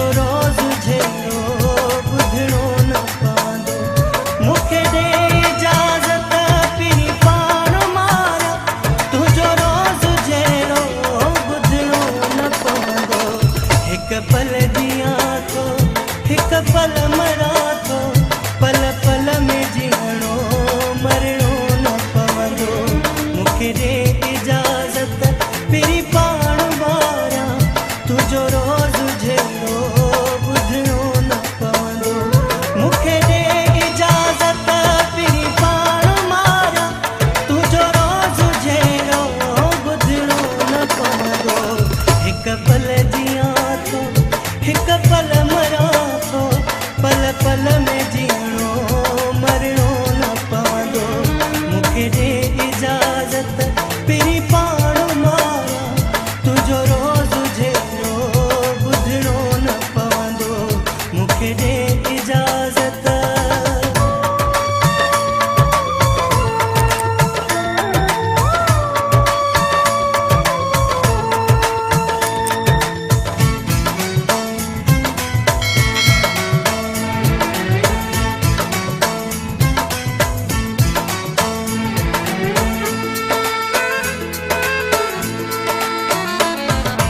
तुझो रोज़ झेलो ॿुधणो न पवंदो मूंखे ॾे इजाज़त पिरी पाण मारिया तुझो रोज़ झेलो ॿुधणो न पवंदो हिकु पल जियां थो हिकु पल मरां थो पल पल में जीअणो मरणो न पवंदो मूंखे ॾे इजाज़त पिरी पाण मारिया तुझो रोज़ झेलो ॿुधणो न पवंदो मूंखे ॾे इजाज़त पिरी पाण मारिया तुझो रोज़ झेलो ॿुधणो न पवंदो हिकु पल जियां थो हिकु पल मरां थो पल पल में जीअणो मरणो न पवंदो मूंखे ॾे इजाज़त पिरी पाण मारिया तुझो रोज़ झेलो ॿुधणो न पवंदो मूंखे ॾे इजाज़त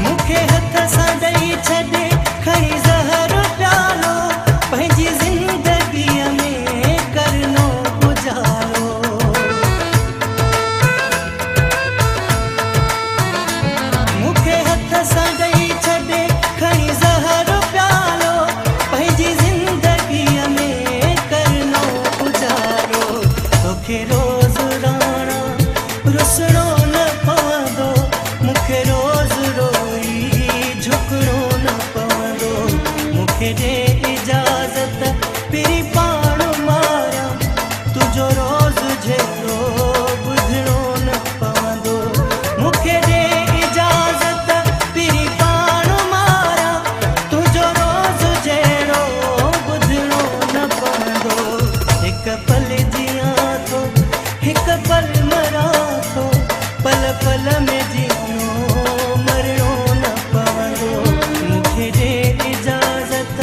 मूंखे हथ सां ॾेई छॾे खणी ज़हर प्यालो पंहिंजी ज़िंदगीअ में करनो गुज़ारो मूंखे हथ सां ॾेई छॾे खणी ज़हर प्यालो पंहिंजी ज़िंदगीअ में करनो गुज़ारो तोखे रोज़ राणा रुसणो न पवंदो मूंखे रोज़ रोई झुकणो न पवंदो मूंखे ॾे इजाज़त पिरी पाण मारिया तुझो रोज़ झेलो ॿुधणो न पवंदो मूंखे ॾे इजाज़त पिरी पाण मारिया तुझो रोज़ झेलो ॿुधणो न पवंदो हिकु पल जियां थो हिकु पल मरां थो पल पल में जीअणो मरणो न पवंदो मूंखे ॾे इजाज़त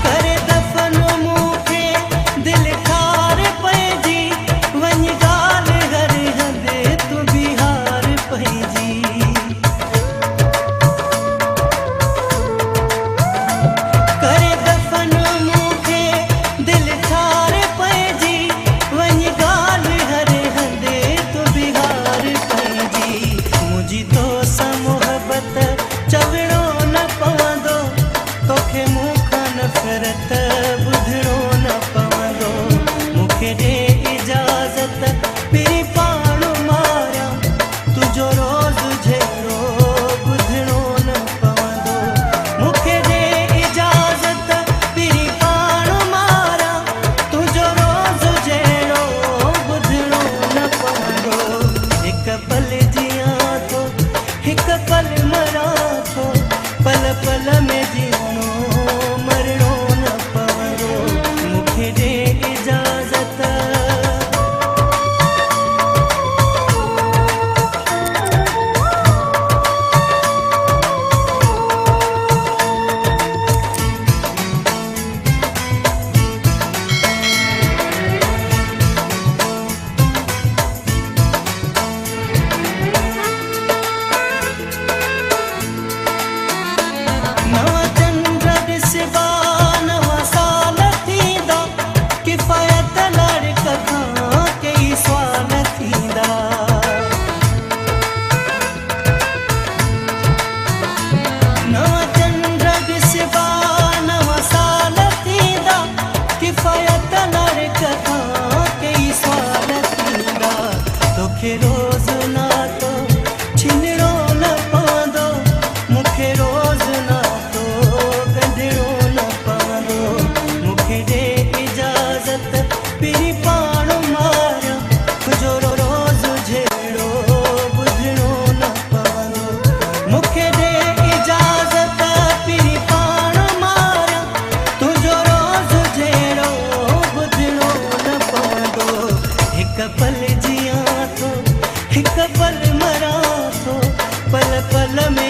करे दफ़न मूंखे दिलि ठार पइजी वञ ॻाल्हि हर हंधि तूं बिहार पइजी करे दफ़न मूंखे दिलि ठार पइजी वञ ॻाल्हि हर हंधि तूं बिहार पइजी मुंहिंजी तोसां मोहबत चवणो न पवंदो तोखे मूंखां नफ़रत ॿुधणो न पवंदो मूंखे ॾे इजाज़त पिरी पाण मारिया तुझो रोज़ झेलो ॿुधणो न पवंदो मूंखे ॾे इजाज़त पिरी पाण मारिया तुझो रोज़ झेलो ॿुधणो न पवंदो हिकु पल जियां थो हिकु पल मरां थो पल पल में जीअणो मरणो न पवंदो मूंखे ॾे इजाज़त नवा चंद्र ॾिसबा नवा साल थींदा किफ़ायत लड़क खां कई सुवाल थींदा नवा चंद्र ॾिसबा नवा साल थींदा किफ़ायत लड़क खां कई सुवाल थींदा तोखे रोज़ नातो छिनणो न पवंदो मूंखे रोज़ नातो गंढणो न पवंदो मूंखे ॾे इजाज़त पिरी पाण मारिया तुझो पल जिया थो हिक पल मरा थो पल पल में